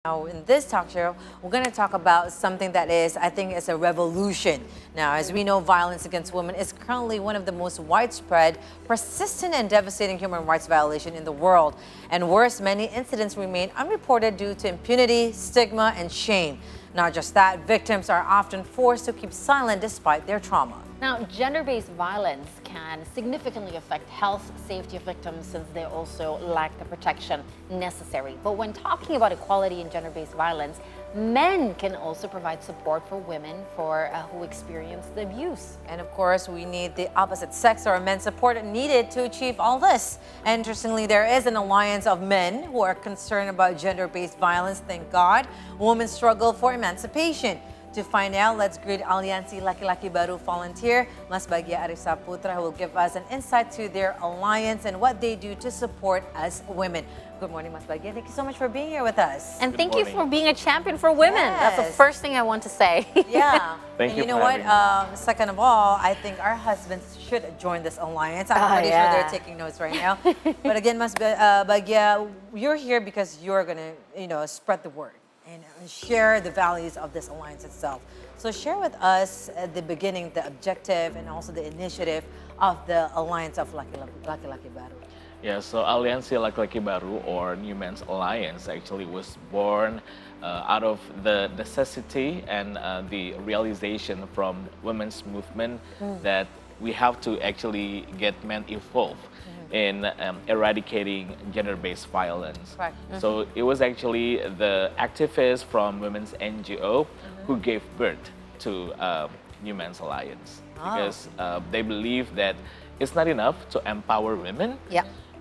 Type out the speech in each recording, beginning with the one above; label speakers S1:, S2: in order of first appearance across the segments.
S1: Now, in this talk show, we're going to talk about something that is, I think, is a revolution. Now, as we know, violence against women is currently one of the most widespread, persistent, and devastating human rights violation in the world. And worse, many incidents remain unreported due to impunity, stigma, and shame. Not just that, victims are often forced to keep silent despite their trauma.
S2: Now, gender-based violence can significantly affect health, safety of victims since they also lack the protection necessary. But when talking about equality in gender-based violence, men can also provide support for women who experience the abuse.
S1: And of course, we need the opposite sex or men's support needed to achieve all this. And interestingly, there is an alliance of men who are concerned about gender-based violence. Thank God, women struggle for emancipation. To find out, let's greet Aliansi Laki-Laki Baru volunteer, Mas Bagia Arif Saputra, who will give us an insight to their alliance and what they do to support us women. Good morning, Mas Bagia. Thank you so much for being here with us.
S2: And thank you for being a champion for women.
S1: Yes.
S2: That's the first thing I want to say.
S1: Yeah.
S3: Thank
S1: and
S3: you
S1: you know
S3: for
S1: what?
S3: having me.
S1: Second of all, I think our husbands should join this alliance. I'm pretty sure they're taking notes right now. But again, Mas Bagia, you're here because you're going to, spread the word and share the values of this alliance itself. So share with us at the beginning the objective and also the initiative of the alliance of Laki-Laki Baru.
S3: Yeah, so Aliansi Laki-Laki Baru, or New Men's Alliance, actually was born out of the necessity and the realization from women's movement that we have to actually get men involved in eradicating gender-based violence.
S1: Right.
S3: So it was actually the activists from women's NGO who gave birth to New Men's Alliance because they believe that it's not enough to empower women,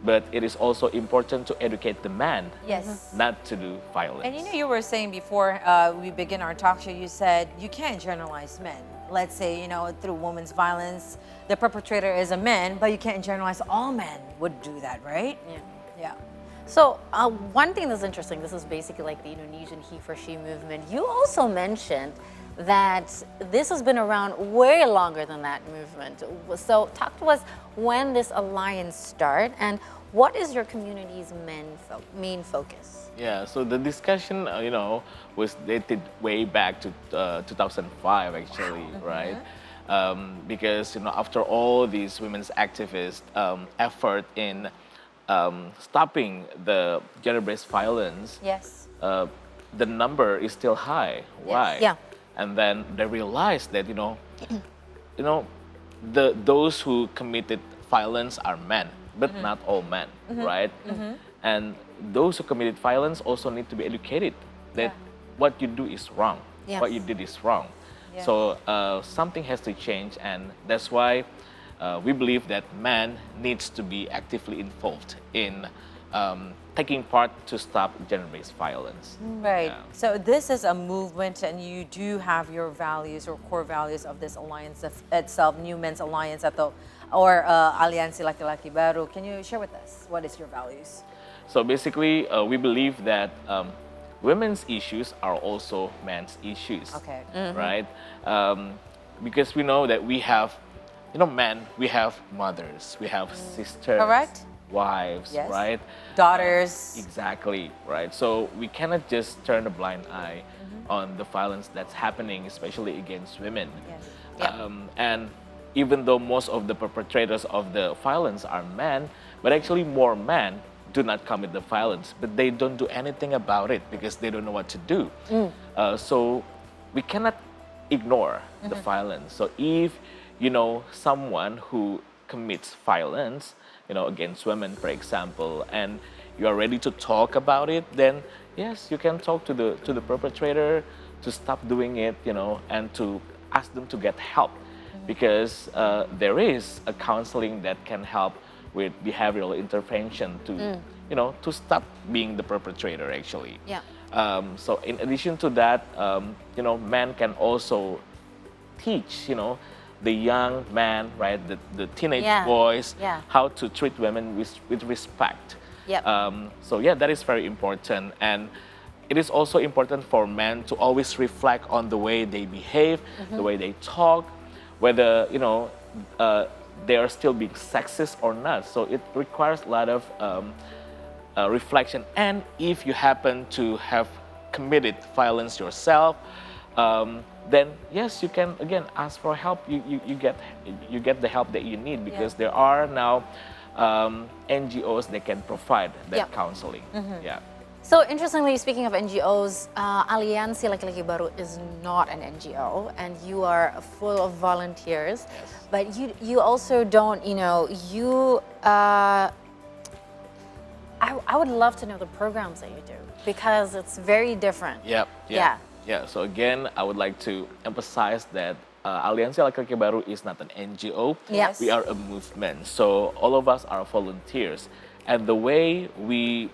S3: but it is also important to educate the man not to do violence.
S1: And you were saying before we begin our talk show, you said you can't generalize men. Let's say, through women's violence, the perpetrator is a man, but you can't generalize all men would do that, right? Yeah.
S2: So one thing that's interesting, this is basically like the Indonesian he for she movement. You also mentioned that this has been around way longer than that movement. So talk to us when this alliance started and what is your community's main focus?
S3: Yeah, so the discussion, was dated way back to 2005, actually, right? Because, after all these women's activists' effort in stopping the gender-based violence, the number is still high. Why?
S2: Yeah.
S3: And then they realized that, those who committed violence are men, but not all men, right? And those who committed violence also need to be educated that what you do is wrong, what you did is wrong. So something has to change, and that's why we believe that man needs to be actively involved in taking part to stop gender-based violence.
S1: Right.
S3: Yeah.
S1: So this is a movement, and you do have your values or core values of this alliance itself, New Men's Alliance or Aliansi Laki-Laki Baru. Can you share with us what is your values?
S3: So basically, we believe that women's issues are also men's issues.
S1: Okay.
S3: Right? Because we know that we have, men, we have mothers, we have sisters,
S1: Correct.
S3: wives, right?
S1: Daughters.
S3: Exactly, right? So we cannot just turn a blind eye on the violence that's happening, especially against women. And even though most of the perpetrators of the violence are men, but actually more men do not commit the violence, but they don't do anything about it because they don't know what to do. So we cannot ignore the violence. So if you know someone who commits violence, against women, for example, and you are ready to talk about it, then yes, you can talk to the perpetrator to stop doing it, and to ask them to get help, because there is a counseling that can help with behavioral intervention to stop being the perpetrator, actually. So in addition to that, men can also teach, the young man, right, the teenage boys, how to treat women with respect. So that is very important. And it is also important for men to always reflect on the way they behave, the way they talk, whether, they are still being sexist or not. So it requires a lot of reflection. And if you happen to have committed violence yourself, then yes, you can again ask for help. You get the help that you need, because there are now NGOs that can provide that counseling. Yeah.
S2: So interestingly, speaking of NGOs, Aliansi Laki-Laki Baru is not an NGO, and you are full of volunteers.
S3: Yes.
S2: But you also don't, you. I would love to know the programs that you do, because it's very different.
S3: Yeah. So again, I would like to emphasize that Aliansi Laki-Laki Baru is not an NGO.
S2: Yes.
S3: We are a movement. So all of us are volunteers. And the way we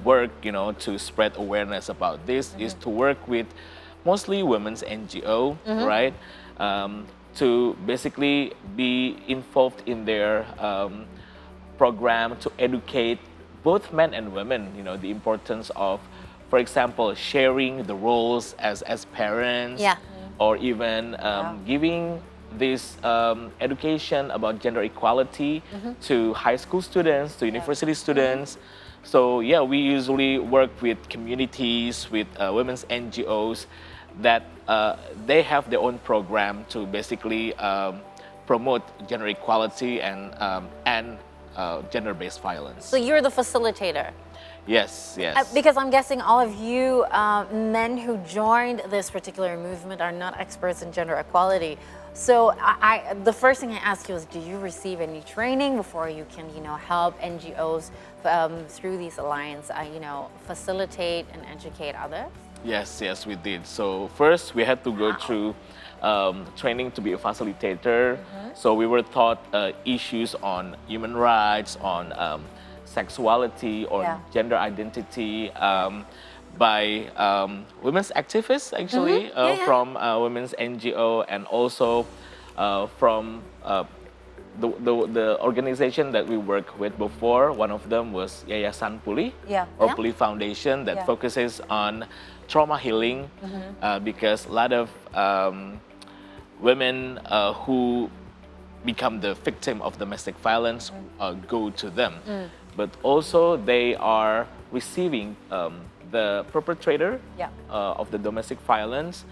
S3: work, to spread awareness about this is to work with mostly women's NGO, right? To basically be involved in their program to educate both men and women, the importance of, for example, sharing the roles as parents, or even giving this education about gender equality to high school students, to university students. So yeah, we usually work with communities, with women's NGOs that they have their own program to basically promote gender equality and gender-based violence.
S2: So you're the facilitator.
S3: Yes.
S2: Because I'm guessing all of you men who joined this particular movement are not experts in gender equality. So the first thing I ask you is, do you receive any training before you can, help NGOs through these alliances, facilitate and educate others?
S3: Yes, we did. So first we had to go through training to be a facilitator. So we were taught issues on human rights, on sexuality, or gender identity by women's activists, actually, from women's NGO, and also from the organization that we worked with before. One of them was Yayasan Puli, or Puli Foundation, that focuses on trauma healing, because a lot of women who become the victim of domestic violence go to them. But also they are receiving the perpetrator of the domestic violence,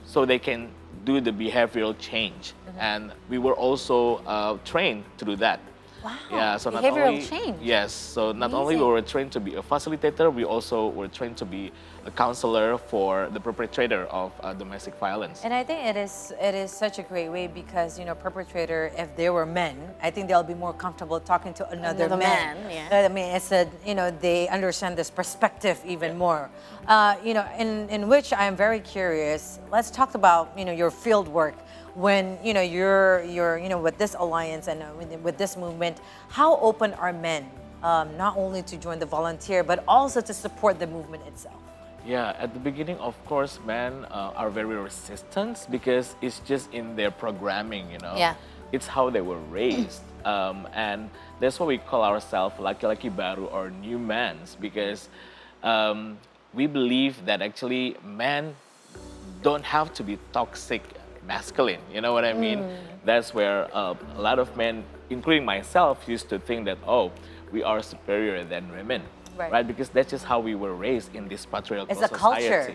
S3: so they can do the behavioral change. And we were also trained to do that.
S2: Wow.
S3: Yeah, so
S2: behavioral change.
S3: Yes, so not only we were trained to be a facilitator, we also were trained to be a counselor for the perpetrator of domestic violence.
S1: And I think it is such a great way, because perpetrator, if they were men, I think they'll be more comfortable talking to another man. I mean, it's they understand this perspective even more. In which I am very curious. Let's talk about your field work. When you're with this alliance and with this movement, how open are men, not only to join the volunteer but also to support the movement itself?
S3: Yeah, at the beginning, of course, men are very resistant, because it's just in their programming, It's how they were raised. And that's why we call ourselves Laki-Laki Baru, or new mans, because we believe that actually men don't have to be toxic masculine, you know what I mean? That's where a lot of men, including myself, used to think that, we are superior than women. Right? Because that's just how we were raised in this patriarchal society.
S1: It's a culture.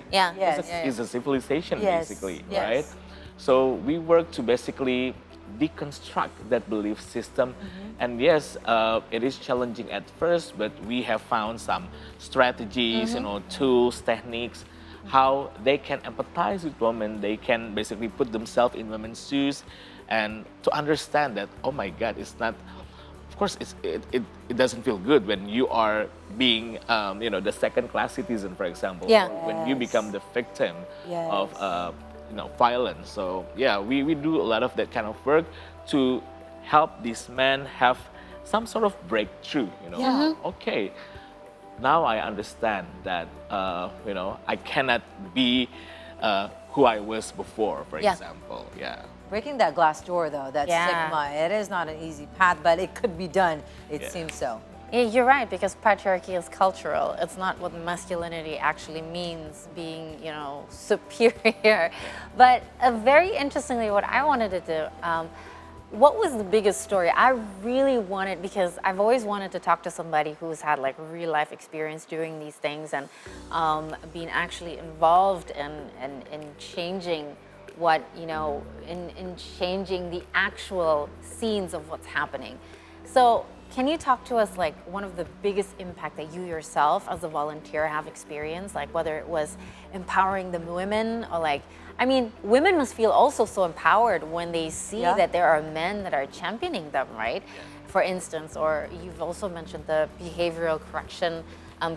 S3: It's a civilization, basically, right? So we work to basically deconstruct that belief system. And yes, it is challenging at first, but we have found some strategies, tools, techniques, how they can empathize with women. They can basically put themselves in women's shoes, and to understand that, oh my God, it's not, of course, it doesn't feel good when you are being, the second-class citizen, for example, or when you become the victim of, violence. So yeah, we do a lot of that kind of work to help these men have some sort of breakthrough. Okay, now I understand that I cannot be who I was before, for example.
S1: Breaking that glass door, though, that stigma, it is not an easy path, but it could be done. It seems so.
S2: Yeah, you're right, because patriarchy is cultural. It's not what masculinity actually means, being, superior. But very interestingly, what I wanted to do, what was the biggest story? I really wanted, because I've always wanted to talk to somebody who's had like real life experience doing these things and being actually involved in changing what, you know, in changing the actual scenes of what's happening. So can you talk to us like one of the biggest impact that you yourself as a volunteer have experienced, like whether it was empowering the women or like, I mean, women must feel also so empowered when they see that there are men that are championing them, right? For instance, or you've also mentioned the behavioral correction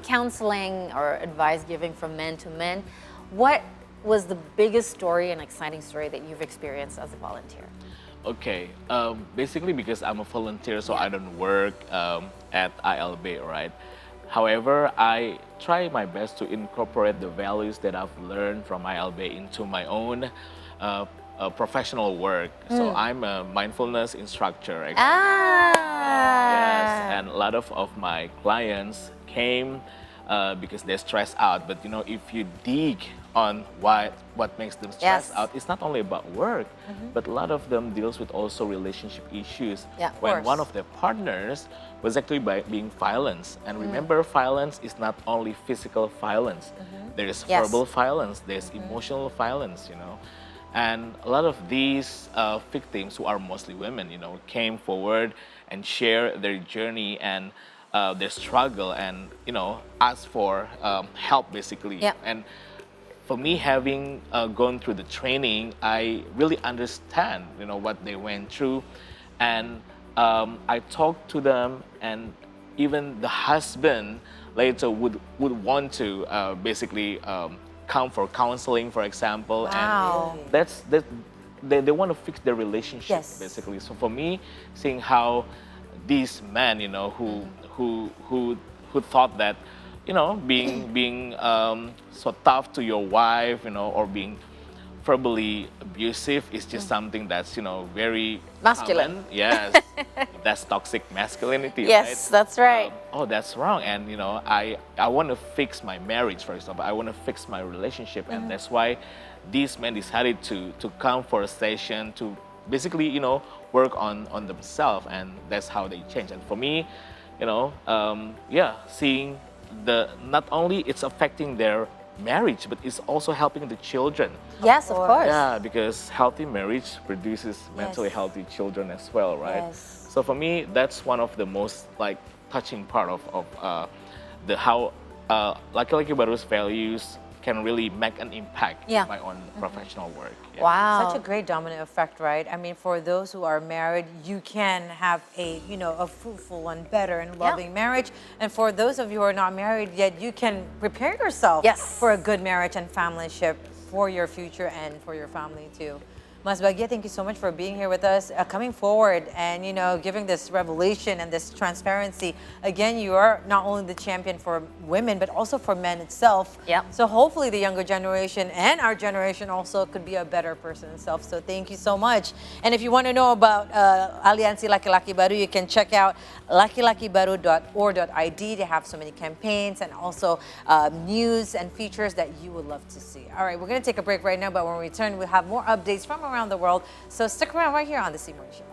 S2: counseling or advice giving from men to men. What was the biggest story and exciting story that you've experienced as a volunteer?
S3: Okay, basically because I'm a volunteer, so I don't work at ILB, right? However, I try my best to incorporate the values that I've learned from ILB into my own professional work. So I'm a mindfulness instructor. Actually. Yes, and a lot of my clients came because they're stressed out. But you know, if you dig on what makes them stressed out, it's not only about work, but a lot of them deals with also relationship issues. When one of their partners was actually being violent. And remember, violence is not only physical violence. There is verbal violence, there's emotional violence, you know. And a lot of these victims, who are mostly women, you know, came forward and share their journey and their struggle, and you know, ask for help basically. And for me, having gone through the training, I really understand, you know, what they went through, and I talked to them, and even the husband later would want to basically come for counseling, for example, and they want to fix their relationship basically. So for me, seeing how these men, you know, who thought that, you know, being so tough to your wife, you know, or being verbally abusive is just something that's, you know, very
S2: masculine.
S3: Common. Yes, that's toxic masculinity.
S2: Yes,
S3: right?
S2: That's right.
S3: Oh, that's wrong. And you know, I want to fix my marriage, for example. I want to fix my relationship, and that's why these men decided to come for a session to basically, you know, work on themselves, and that's how they change. And for me, you know, seeing not only it's affecting their marriage, but it's also helping the children.
S2: Yes, of course.
S3: Yeah, because healthy marriage produces mentally healthy children as well, right?
S1: Yes.
S3: So for me, that's one of the most like touching part of the how Laki Laki Baru's values can really make an impact in my own professional work. Yeah.
S2: Wow.
S1: Such a great domino effect, right? I mean, for those who are married, you can have a, you know, a fruitful and better and loving marriage. And for those of you who are not married yet, you can prepare yourself for a good marriage and familyship for your future and for your family too. Mas Bagia, thank you so much for being here with us, coming forward and, you know, giving this revelation and this transparency. Again, you are not only the champion for women, but also for men itself. So hopefully the younger generation and our generation also could be a better person itself. So thank you so much. And if you want to know about Aliansi Laki Laki Baru, you can check out lakilakibaru.or.id. They have so many campaigns and also news and features that you would love to see. All right, we're going to take a break right now, but when we return, we'll have more updates from around the world. So stick around right here on The C Morning Show.